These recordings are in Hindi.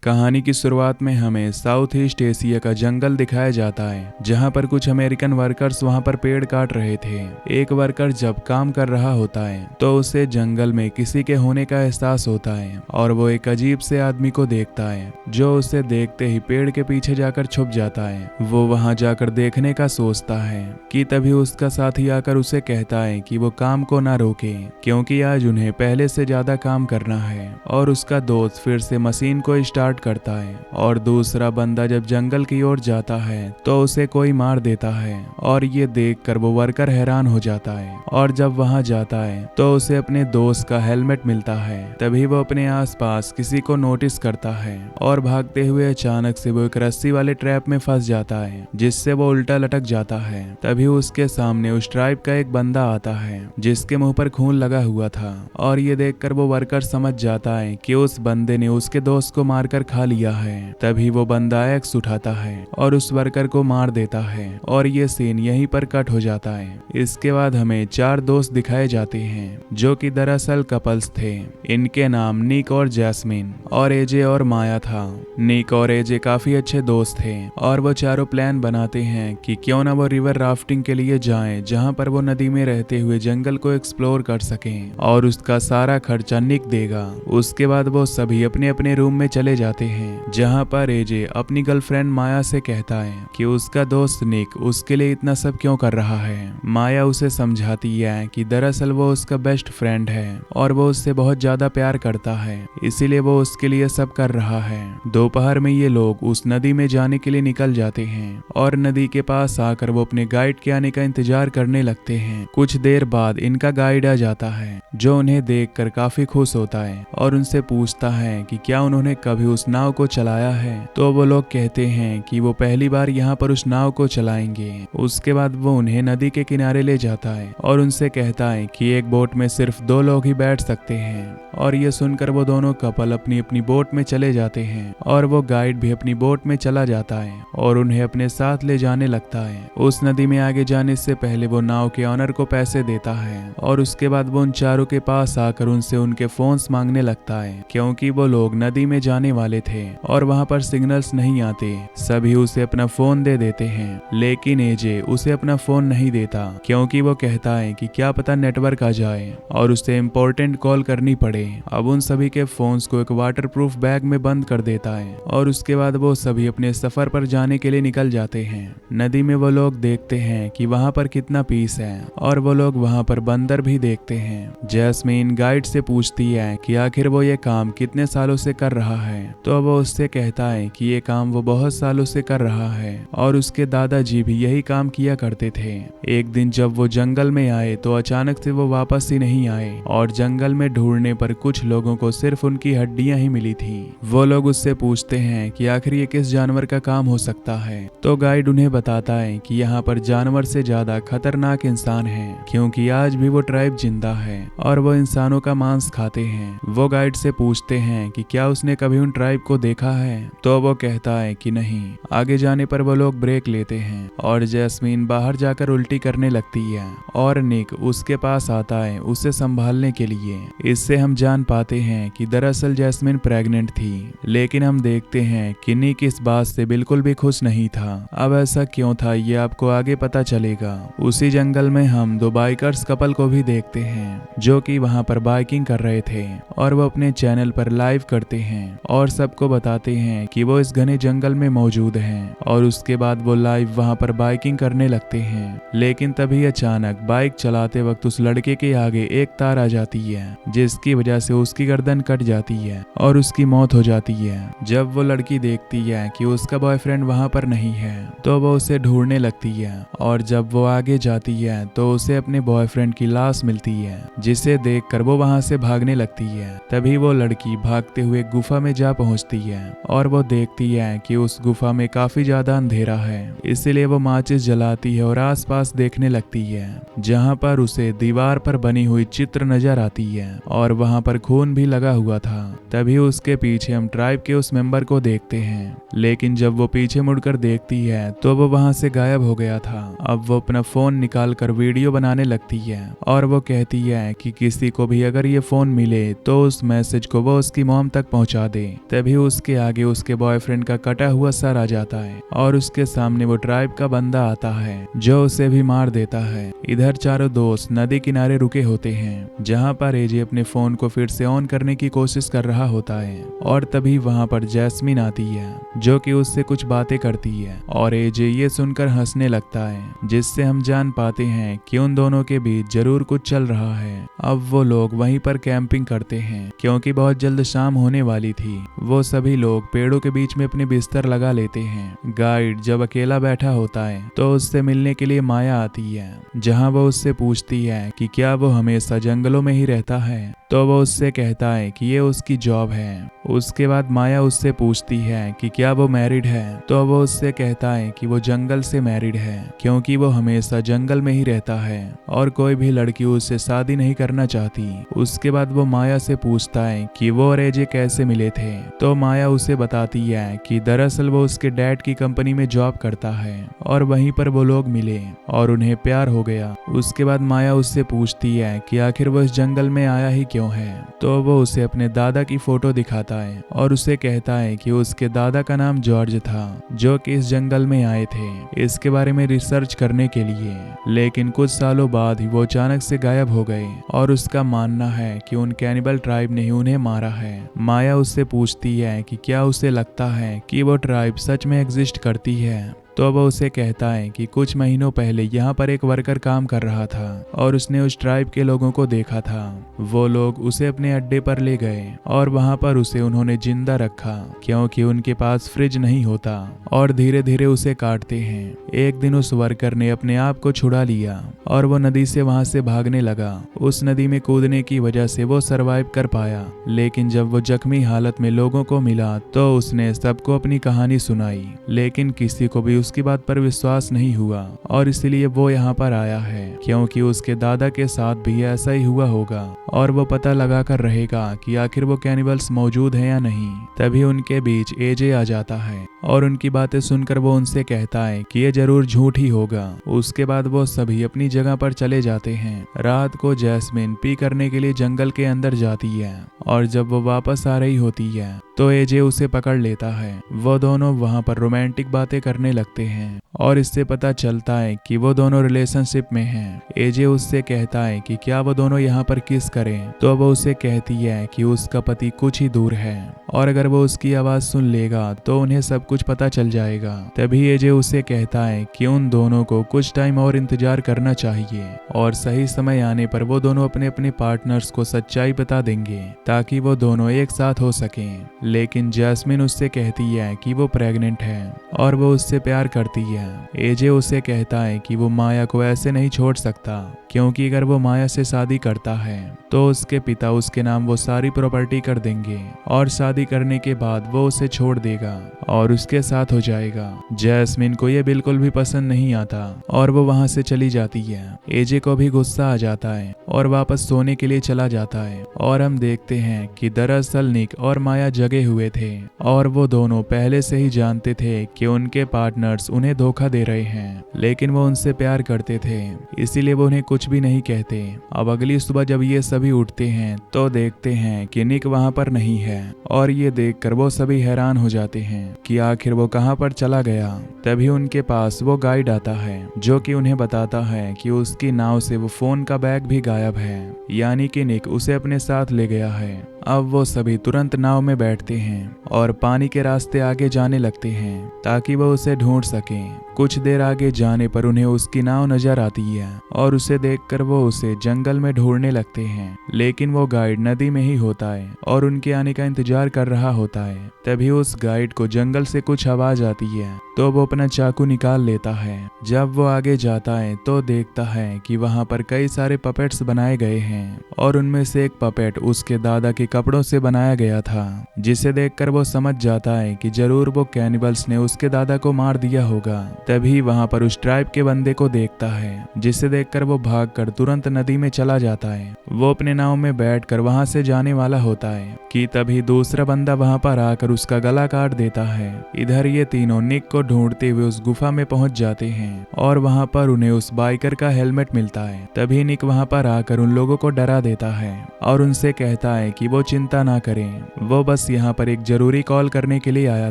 कहानी की शुरुआत में हमें साउथ ईस्ट एशिया का जंगल दिखाया जाता है, जहां पर कुछ अमेरिकन वर्कर्स वहां पर पेड़ काट रहे थे। एक वर्कर जब काम कर रहा होता है तो उसे जंगल में किसी के होने का एहसास होता है और वो एक अजीब से आदमी को देखता है जो उसे देखते ही पेड़ के पीछे जाकर छुप जाता है। वो वहां जाकर देखने का सोचता है कि तभी उसका साथी आकर उसे कहता है कि वो काम को ना रोके क्योंकि आज उन्हें पहले से ज्यादा काम करना है। और उसका दोस्त फिर से मशीन को स्टार्ट करता है और दूसरा बंदा जब जंगल की ओर जाता है तो उसे कोई मार देता है और ये देखकर वो वर्कर हैरान हो जाता है। और जब वहां जाता है तो उसे अपने दोस्त का हेलमेट मिलता है। तभी वो अपने आसपास किसी को नोटिस करता है और भागते हुए अचानक से वो एक रस्सी वाले ट्रैप में फंस जाता है जिससे वो उल्टा लटक जाता है। तभी उसके सामने उस ट्राइब का एक बंदा आता है जिसके मुंह पर खून लगा हुआ था और ये देखकर वो वर्कर समझ जाता है कि उस बंदे ने उसके दोस्त को मारकर खा लिया है। तभी वो बंदा एक्स उठाता है और उस वर्कर को मार देता है और ये सीन यहीं पर कट हो जाता है। इसके बाद हमें 4 दोस्त दिखाए जाते हैं जो कि दरअसल कपल्स थे। इनके नाम निक और जैस्मिन और एजे और माया था। निक और एजे काफी अच्छे दोस्त थे और वो चारों प्लान बनाते हैं कि क्यों ना वो रिवर राफ्टिंग के लिए जाएं, जहां पर वो नदी में रहते हुए जंगल को एक्सप्लोर कर सकें और उसका सारा खर्चा निक देगा। उसके बाद वो सभी अपने अपने रूम में चले जाते हैं, जहां पर एजे अपनी गर्लफ्रेंड माया से कहता है कि उसका दोस्त निक उसके लिए इतना सब क्यों कर रहा है। माया उसे समझाती है कि दरअसल वो उसका बेस्ट फ्रेंड है और वो उससे बहुत ज्यादा प्यार करता है, इसीलिए वो उसके लिए सब कर रहा है। दोपहर में ये लोग उस नदी में जाने के लिए निकल जाते हैं और नदी के पास आकर वो अपने गाइड के आने का इंतजार करने लगते हैं। कुछ देर बाद इनका गाइड आ जाता है जो उन्हें देखकर काफी खुश होता है और उनसे पूछता है कि क्या उन्होंने कभी उस नाव को चलाया है। तो वो लोग कहते हैं कि वो पहली बार यहाँ पर उस नाव को चलाएंगे। उसके बाद वो उन्हें नदी के किनारे ले जाता है और उनसे कहता है कि एक बोट में सिर्फ 2 लोग ही बैठ सकते हैं। और ये सुनकर वो दोनों कपल अपनी अपनी बोट में चले जाते हैं और वो गाइड भी अपनी बोट में चला जाता है और उन्हें अपने साथ ले जाने लगता है। उस नदी में आगे जाने से पहले वो नाव के ऑनर को पैसे देता है और उसके बाद वो उन चारों के पास आकर उनसे उनके फोन्स मांगने लगता है क्योंकि वो लोग नदी में जाने वाले थे और वहां पर सिग्नल्स नहीं आते। सभी उसे अपना फोन दे देते हैं लेकिन एजे उसे अपना फोन नहीं देता क्योंकि वो कहता है कि क्या पता नेटवर्क आ जाए और उसे इम्पोर्टेंट कॉल करनी पड़े। अब उन सभी के फोन्स को एक वाटरप्रूफ बैग में बंद कर देता है और उसके बाद वो सभी अपने सफर पर जाने के लिए निकल जाते हैं। नदी में वो लोग देखते हैं कि वहां पर कितना पीस है और वो लोग वहां पर बंदर भी देखते हैं। जैस्मीन गाइड से पूछती है कि आखिर वो ये काम कितने सालों से कर रहा है। तो वो उससे कहता है कि ये काम वो बहुत सालों से कर रहा है और उसके दादाजी भी यही काम किया करते थे। एक दिन जब वो जंगल में आए तो अचानक से वो वापस ही नहीं आए और जंगल में ढूंढने पर कुछ लोगों को सिर्फ उनकी हड्डियां ही मिली थी। वो लोग उससे पूछते हैं कि आखिर ये किस जानवर का काम हो सकता है। तो गाइड उन्हें बताता है कि यहाँ पर जानवर से ज्यादा खतरनाक इंसान है क्योंकि आज भी वो ट्राइब जिंदा है और वो इंसानों का मांस खाते हैं। वो गाइड से पूछते हैं कि क्या उसने कभी उन ट्राइब को देखा है। तो वो कहता है कि नहीं। आगे जाने पर वो लोग ब्रेक लेते हैं और जैस्मीन बाहर जाकर उल्टी करने लगती है और निक उसके पास आता है उसे संभालने के लिए। इससे हम जान पाते हैं कि दरअसल जैस्मिन प्रेग्नेंट थी, लेकिन हम देखते हैं कि निक इस बात से बिल्कुल भी खुश नहीं था। अब ऐसा क्यों था ये आपको आगे पता चलेगा। उसी जंगल में हम 2 बाइकर्स कपल को भी देखते हैं जो कि वहां पर बाइकिंग कर रहे थे और वो अपने चैनल पर लाइव करते हैं और सबको बताते हैं कि वो इस घने जंगल में मौजूद हैं। और उसके बाद वो लाइव वहां पर बाइकिंग करने लगते हैं। लेकिन तभी अचानक बाइक चलाते वक्त उस लड़के के आगे एक तार आ जाती है जिसकी वजह से उसकी गर्दन कट जाती है और उसकी मौत हो जाती है। जब वो लड़की देखती है कि उसका बॉयफ्रेंड वहां पर नहीं है तो वो उसे ढूंढने लगती है और जब वो आगे जाती है तो उसे अपने बॉयफ्रेंड की लाश मिलती है जिसे देखकर वो वहां से भागने लगती है। तभी वो लड़की भागते हुए गुफा में जा पहुंचती है और वो देखती है कि उस गुफा में काफी ज्यादा अंधेरा है, इसीलिए वो माचिस जलाती है और आसपास देखने लगती है जहां पर उसे दीवार पर बनी हुई चित्र नजर आती है और वहां पर खून भी लगा हुआ था। तभी उसके पीछे हम ट्राइब के उस मेंबर को देखते हैं, लेकिन जब वो पीछे मुड़कर देखती है तो वो वहां से गायब हो गया था। अब वो अपना फोन निकाल कर वीडियो बनाने लगती है और वो कहती है कि किसी को भी अगर ये फोन मिले तो उस मैसेज को वो उसकी मॉम तक पहुंचा दे। तभी उसके आगे उसके बॉयफ्रेंड का कटा हुआ सर आ जाता है और उसके सामने वो ट्राइब का बंदा आता है जो उसे भी मार देता है। इधर चारों दोस्त नदी किनारे रुके होते हैं जहाँ पर एजे अपने फोन को फिर से ऑन करने की कोशिश कर रहा होता है और तभी वहाँ पर जैस्मिन आती है जो कि उससे कुछ बातें करती है और एजे ये सुनकर हंसने लगता है, जिससे हम जान पाते हैं कि उन दोनों के बीच जरूर कुछ चल रहा है। अब वो लोग वहीं पर कैंपिंग करते हैं क्योंकि बहुत जल्द शाम होने वाली थी। वो सभी लोग पेड़ों के बीच में अपने बिस्तर लगा लेते हैं। गाइड जब अकेला बैठा होता है तो उससे मिलने के लिए माया आती है, जहाँ वो उससे पूछती है कि क्या वो हमेशा जंगलों में ही रहता है। तो वो उससे कहता है कि ये उसकी जॉब है। उसके बाद माया उससे पूछती है कि क्या वो मैरिड है। तो वो उससे कहता है कि वो जंगल से मैरिड है क्योंकि वो हमेशा जंगल में ही रहता है और कोई भी लड़की उससे शादी नहीं करना चाहती। उसके बाद वो माया से पूछता है कि वो और एजे कैसे मिले थे। तो माया उसे बताती है कि दरअसल वो उसके डैड की कंपनी में जॉब करता है और वहीं पर वो लोग मिले और उन्हें प्यार हो गया। उसके बाद माया उससे पूछती है कि आखिर वो इस जंगल में आया ही क्यों है। तो वो उसे अपने दादा की फोटो दिखाता है और उसे कहता है कि उसके दादा का नाम जॉर्ज था जो कि इस जंगल में आए थे इसके बारे में रिसर्च करने के लिए, लेकिन कुछ सालों बाद ही वो अचानक से गायब हो गए और उसका मानना है कि उन कैनिबल ट्राइब ने ही उन्हें मारा है। माया उससे पूछती है कि क्या उसे लगता है कि वो ट्राइब सच में एग्जिस्ट करती है। तो वह उसे कहता है कि कुछ महीनों पहले यहाँ पर एक वर्कर काम कर रहा था और उसने उस ट्राइब के लोगों को देखा था। वो लोग उसे अपने अड्डे पर ले गए और वहाँ पर उसे उन्होंने जिंदा रखा क्योंकि उनके पास फ्रिज नहीं होता और धीरे धीरे उसे काटते हैं। एक दिन उस वर्कर ने अपने आप को छुड़ा लिया और वो नदी से वहाँ से भागने लगा। उस नदी में कूदने की वजह से वो सरवाइव कर पाया, लेकिन जब वो जख्मी हालत में लोगों को मिला तो उसने सबको अपनी कहानी सुनाई, लेकिन किसी को भी उसकी बात पर विश्वास नहीं हुआ और इसलिए वो यहाँ पर आया है क्योंकि उसके दादा के साथ भी ऐसा ही हुआ होगा और वो पता लगा कर रहेगा कि आखिर वो कैनिबल्स मौजूद हैं या नहीं। तभी उनके बीच एजे आ जाता है और उनकी बातें सुनकर वो उनसे कहता है कि ये जरूर झूठ ही होगा। उसके बाद वो सभी अपनी जगह पर चले जाते हैं। रात को जैस्मिन पी करने के लिए जंगल के अंदर जाती है और जब वो वापस आ रही होती है तो एजे उसे पकड़ लेता है। वो दोनों वहाँ पर रोमांटिक बातें करने लगते हैं और इससे पता चलता है कि वो दोनों रिलेशनशिप में हैं। एजे उससे कहता है कि क्या वो दोनों यहाँ पर किस करें। तो वो उसे कहती है कि उसका पति कुछ ही दूर है और अगर वो उसकी आवाज सुन लेगा तो उन्हें सब कुछ पता चल जाएगा। तभी एजे उसे कहता है कि उन दोनों को कुछ टाइम और इंतजार करना चाहिए और सही समय आने पर वो दोनों अपने अपने पार्टनर्स को सच्चाई बता देंगे ताकि वो दोनों एक साथ हो सकें। लेकिन जैस्मिन उससे कहती है कि वो प्रेग्नेंट है और वो उससे प्यार करती है। एजे उसे कहता है कि वो माया को ऐसे नहीं छोड़ सकता क्योंकि अगर वो माया से शादी करता है तो उसके पिता उसके नाम वो सारी प्रॉपर्टी कर देंगे और शादी करने के बाद वो उसे छोड़ देगा और उसके साथ हो जाएगा। जैस्मिन को ये बिल्कुल भी पसंद नहीं आता और वो वहां से चली जाती है। एजे को भी गुस्सा आ जाता है और वापस सोने के लिए चला जाता है और हम देखते हैं कि दरअसल निक और माया जगे हुए थे और वो दोनों पहले से ही जानते थे कि उनके पार्टनर्स उन्हें धोखा दे रहे हैं, लेकिन वो उनसे प्यार करते थे इसीलिए वो उन्हें कुछ भी नहीं कहते। अब अगली सुबह जब ये सभी उठते हैं तो देखते हैं कि निक वहां पर नहीं है और ये देखकर वो सभी हैरान हो जाते हैं कि आखिर वो कहां पर चला गया। तभी उनके पास वो गाइड आता है जो कि उन्हें बताता है कि उसकी नाव से वो फोन का बैग भी गायब है, यानी कि निक उसे अपने साथ ले गया है। अब वो सभी तुरंत नाव में बैठते हैं और पानी के रास्ते आगे जाने लगते हैं ताकि वो उसे ढूंढ सकें। कुछ देर आगे जाने पर उन्हें उसकी नाव नजर आती है और उसे देखकर वो उसे जंगल में ढूंढने लगते हैं, लेकिन वो गाइड नदी में ही होता है और उनके आने का इंतजार कर रहा होता है। तभी उस गाइड को जंगल से कुछ आवाज आती है तो वो अपना चाकू निकाल लेता है। जब वो आगे जाता है तो देखता है कि वहाँ पर कई सारे पपेट्स बनाए गए हैं और उनमें से एक पपेट उसके दादा के कपड़ों से बनाया गया था, जिसे देखकर वो समझ जाता है कि जरूर वो कैनिबल्स ने उसके दादा को मार दिया होगा। तभी वहाँ पर उस ट्राइब के बंदे को देखता है, जिसे देखकर वो भागकर तुरंत नदी में चला जाता है। वो अपने नाव में बैठकर वहाँ से जाने वाला होता है कि तभी दूसरा बंदा वहाँ पर आकर उसका गला काट देता है। इधर ये तीनों निक को ढूंढते भागते हुए उस गुफा में पहुंच जाते हैं और वहां पर उन्हें उस बाइकर का हेलमेट मिलता है। तभी निक वहां पर आकर उन लोगों को डरा देता है और उनसे कहता है कि वो चिंता ना करें, वो बस यहाँ पर एक जरूरी कॉल करने के लिए आया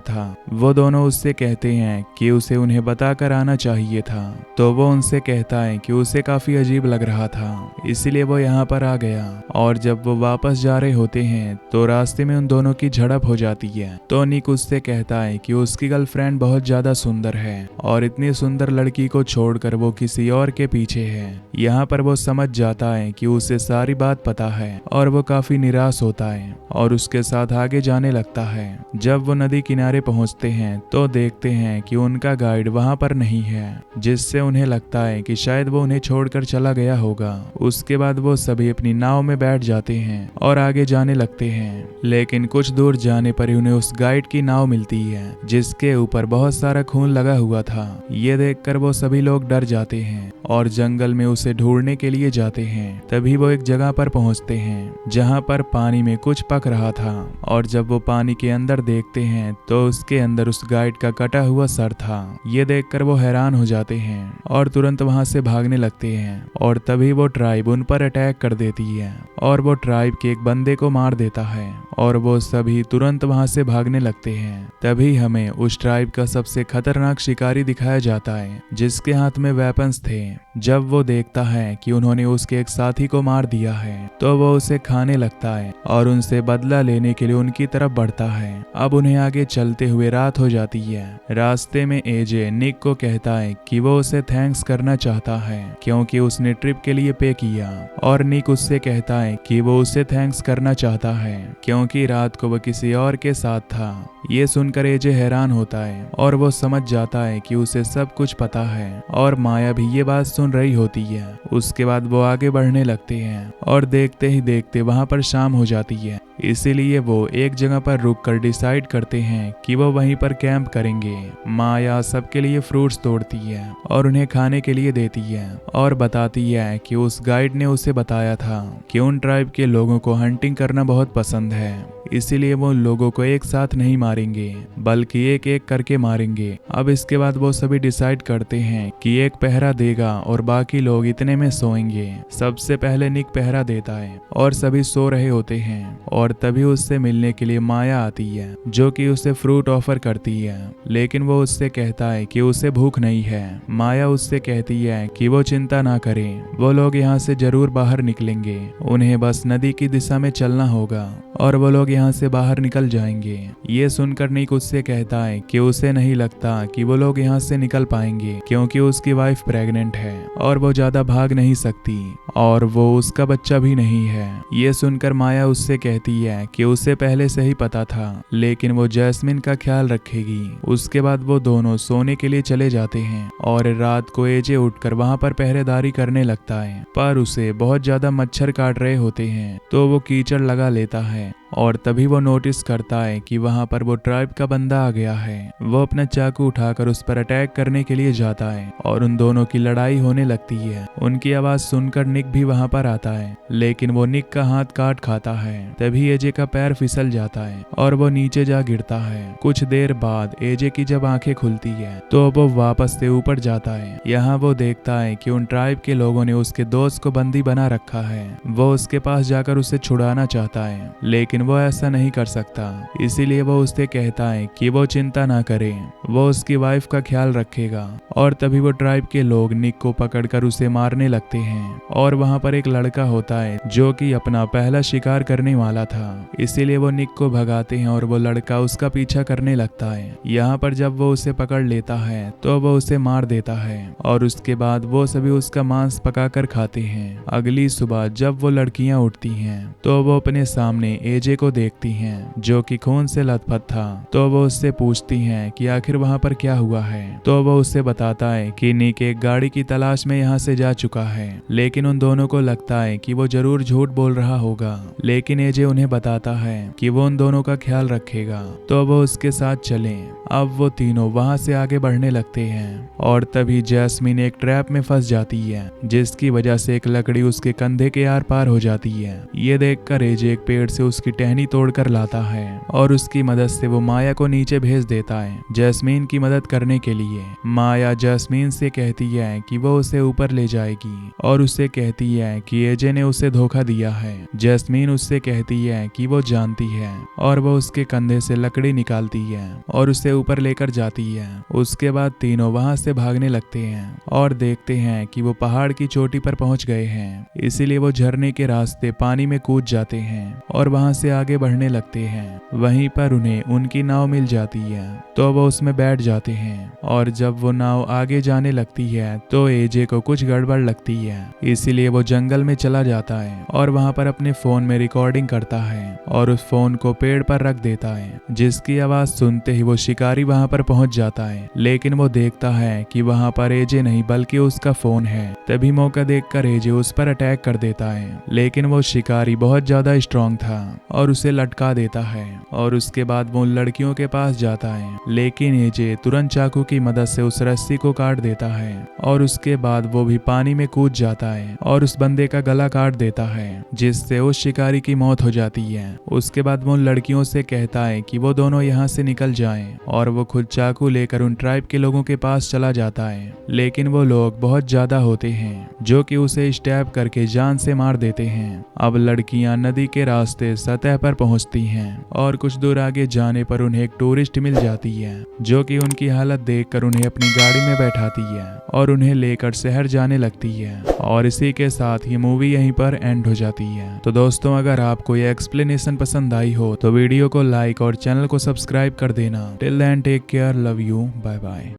था। वो दोनों उससे कहते हैं कि उसे उन्हें बताकर आना चाहिए था। तो वो उनसे कहता है कि उसे काफी अजीब लग रहा था, इसीलिए वो यहाँ पर आ गया। और जब वो वापस जा रहे होते हैं तो रास्ते में उन दोनों की झड़प हो जाती है। तो निक उससे कहता है कि उसकी गर्लफ्रेंड बहुत ज्यादा सुंदर है और इतनी सुंदर लड़की को छोड़कर वो किसी और के पीछे है। यहाँ पर वो समझ जाता है कि उसे सारी बात पता है और वो काफी निराश होता है और उसके साथ आगे जाने लगता है। जब वो नदी किनारे पहुंचते हैं तो देखते हैं कि उनका गाइड वहां पर नहीं है, जिससे उन्हें लगता है कि शायद वो उन्हें छोड़कर चला गया होगा। उसके बाद वो सभी अपनी नाव में बैठ जाते हैं और आगे जाने लगते हैं, लेकिन कुछ दूर जाने पर ही उन्हें उस गाइड की नाव मिलती है जिसके ऊपर बहुत सारा खून लगा हुआ था। ये देखकर वो सभी लोग डर जाते हैं और जंगल में उसे ढूंढने के लिए जाते हैं। तभी वो एक जगह पर पहुंचते हैं जहां पर पानी में कुछ पक रहा था और जब वो पानी के अंदर देखते हैं तो उसके अंदर उस गाइड का कटा हुआ सर था। ये देखकर वो हैरान हो जाते हैं और तुरंत वहां से भागने लगते हैं और तभी वो ट्राइब उन पर अटैक कर देती है और वो ट्राइब के एक बंदे को मार देता है और वो सभी तुरंत वहां से भागने लगते हैं। तभी हमें उस ट्राइब का सबसे खतरनाक शिकारी दिखाया जाता है जिसके हाथ में वेपन्स थे। जब वो देखता है कि उन्होंने उसके एक साथी को मार दिया है तो वो उसे खाने लगता है और उनसे बदला लेने के लिए उनकी तरफ बढ़ता है। अब उन्हें आगे चलते हुए रात हो जाती है। रास्ते में एजे निक को कहता है कि वो उसे थैंक्स करना चाहता है क्योंकि उसने ट्रिप के लिए पे किया और निक उससे कहता है कि वो उसे थैंक्स करना चाहता है क्योंकि रात को वो किसी और के साथ था। ये सुनकर एजे हैरान होता है और वो समझ जाता है कि उसे सब कुछ पता है और माया भी ये बात सुन रही होती है। उसके बाद वो आगे बढ़ने लगते हैं और देखते ही देखते वहां पर शाम हो जाती है, इसीलिए वो एक जगह पर रुककर डिसाइड करते हैं कि वो वहीं पर कैंप करेंगे। माया सबके लिए फ्रूट्स तोड़ती है और उन्हें खाने के लिए देती है और बताती है कि उस गाइड ने उसे बताया था कि उन ट्राइब के लोगों को हंटिंग करना बहुत पसंद है, इसीलिए वो लोगों को एक साथ नहीं मारेंगे बल्कि एक एक करके मारेंगे। अब इसके बाद वो सभी डिसाइड करते हैं कि एक पहरा देगा और बाकी लोग इतने में सोएंगे। सबसे पहले निक पहरा देता है और सभी सो रहे होते हैं और तभी उससे मिलने के लिए माया आती है जो कि उसे फ्रूट ऑफर करती है, लेकिन वो उससे कहता है कि उसे भूख नहीं है। माया उससे कहती है कि वो चिंता ना करे, वो लोग यहाँ से जरूर बाहर निकलेंगे, उन्हें बस नदी की दिशा में चलना होगा और वो लोग यहाँ से बाहर निकल जाएंगे। ये सुनकर निक उससे कहता है कि उसे नहीं लगता कि वो लोग यहाँ से निकल पाएंगे क्योंकि उसकी वाइफ प्रेग्नेंट है और वो ज्यादा भाग नहीं सकती और वो उसका बच्चा भी नहीं है। ये सुनकर माया उससे कहती है कि उसे पहले से ही पता था, लेकिन वो जैस्मिन का ख्याल रखेगी। उसके बाद वो दोनों सोने के लिए चले जाते हैं और रात को एजे उठकर वहां पर पहरेदारी करने लगता है, पर उसे बहुत ज्यादा मच्छर काट रहे होते हैं तो वो कीचड़ लगा लेता है और तभी वो नोटिस करता है कि वहां पर वो ट्राइब का बंदा आ गया है। वो अपना चाकू उठाकर उस पर अटैक करने के लिए जाता है और उन दोनों की लड़ाई होने लगती है। उनकी आवाज सुनकर निक भी वहां पर आता है, लेकिन वो निक का हाथ काट खाता है। तभी एजे का पैर फिसल जाता है और वो नीचे जा गिरता है। कुछ देर बाद एजे की जब आंखें खुलती है तो वो वापस से ऊपर जाता है। यहाँ वो देखता है कि उन ट्राइब के लोगों ने उसके दोस्त को बंदी बना रखा है। वो उसके पास जाकर उसे छुड़ाना चाहता है, लेकिन वो ऐसा नहीं कर सकता, इसीलिए वो उससे कहता है कि वो चिंता ना करे, वो उसकी वाइफ का ख्याल रखेगा। और तभी वो ट्राइब के लोग निक को पकड़कर उसे मारने लगते हैं और वहां पर एक लड़का होता है जो कि अपना पहला शिकार करने वाला था, इसीलिए वो निक को भगाते हैं और वो लड़का उसका पीछा करने लगता है। यहाँ पर जब वो उसे पकड़ लेता है तो वो उसे मार देता है और उसके बाद वो सभी उसका मांस पकाकर खाते हैं। अगली सुबह जब वो लड़कियां उठती हैं तो वो अपने सामने एजे को देखती हैं जो कि खून से लथपथ था। तो वो उससे पूछती हैं कि आखिर वहां पर क्या हुआ है। तो वो उससे बताता है कि निक एक गाड़ी की तलाश में यहाँ से जा चुका है, लेकिन उन दोनों को लगता है कि वो जरूर झूठ बोल रहा होगा, लेकिन एजे उन्हें बताता है कि वो उन दोनों का ख्याल रखेगा। तो वो उसके साथ चले अब वो तीनों वहां से आगे बढ़ने लगते हैं और तभी जैस्मीन एक ट्रैप में फंस जाती है, जिसकी वजह से एक लकड़ी उसके कंधे के आर पार हो जाती है। ये देखकर एजे एक पेड़ से उसकी टहनी तोड़कर लाता है और उसकी मदद से वो माया को नीचे भेज देता है जैस्मीन की मदद करने के लिए। माया जैस्मीन से कहती है कि वो उसे ऊपर ले जाएगी और उससे कहती है कि एजे ने उसे धोखा दिया है। जैस्मीन उससे कहती है कि वो जानती है और वो उसके कंधे से लकड़ी निकालती है और उसे ऊपर लेकर जाती है। उसके बाद तीनों वहां से भागने लगते हैं और देखते हैं कि वो पहाड़ की चोटी पर पहुंच गए हैं, इसीलिए वो झरने के रास्ते पानी में कूद जाते हैं और वहां से आगे बढ़ने लगते हैं। वहीं पर उन्हें उनकी नाव मिल जाती है तो वो उसमें बैठ जाते हैं और जब वो नाव आगे जाने लगती है तो एजे को कुछ गड़बड़ लगती है, इसीलिए वो जंगल में चला जाता है और वहां पर अपने फोन में रिकॉर्डिंग करता है और उस फोन को पेड़ पर रख देता है, जिसकी आवाज सुनते ही वो शिकारी वहां पर पहुंच जाता है। लेकिन वो देखता है कि वहां पर एजे नहीं बल्कि उसका फोन है। तभी मौका देखकर एजे उस पर अटैक कर देता है, लेकिन वो शिकारी बहुत ज्यादा स्ट्रांग था और उसे लटका देता है और उसके बाद वो उन लड़कियों के पास जाता है, लेकिन एजे तुरंत चाकू की मदद से उस रस्सी को काट देता है और उसके बाद वो भी पानी में कूद जाता है और उस बंदे का गला काट देता है, जिससे उस शिकारी की मौत हो जाती है। उसके बाद वो उन लड़कियों से कहता है कि वो दोनों यहाँ से निकल जाएं और वो खुद चाकू लेकर उन ट्राइब के लोगों के पास चला जाता है, लेकिन वो लोग बहुत ज्यादा होते हैं जो कि उसे स्टैब करके जान से मार देते हैं। अब लड़कियां नदी के रास्ते सतह पर पहुंचती हैं और कुछ दूर आगे जाने पर उन्हें एक टूरिस्ट मिल जाती है जो कि उनकी हालत देखकर उन्हें अपनी गाड़ी में बैठाती है और उन्हें लेकर शहर जाने लगती है। और इसी के साथ ये मूवी यहीं पर एंड हो जाती है। तो दोस्तों, अगर आपको ये एक्सप्लेनेशन पसंद आई हो तो वीडियो को लाइक और चैनल को सब्सक्राइब कर देना। Till then take care, love you, bye bye.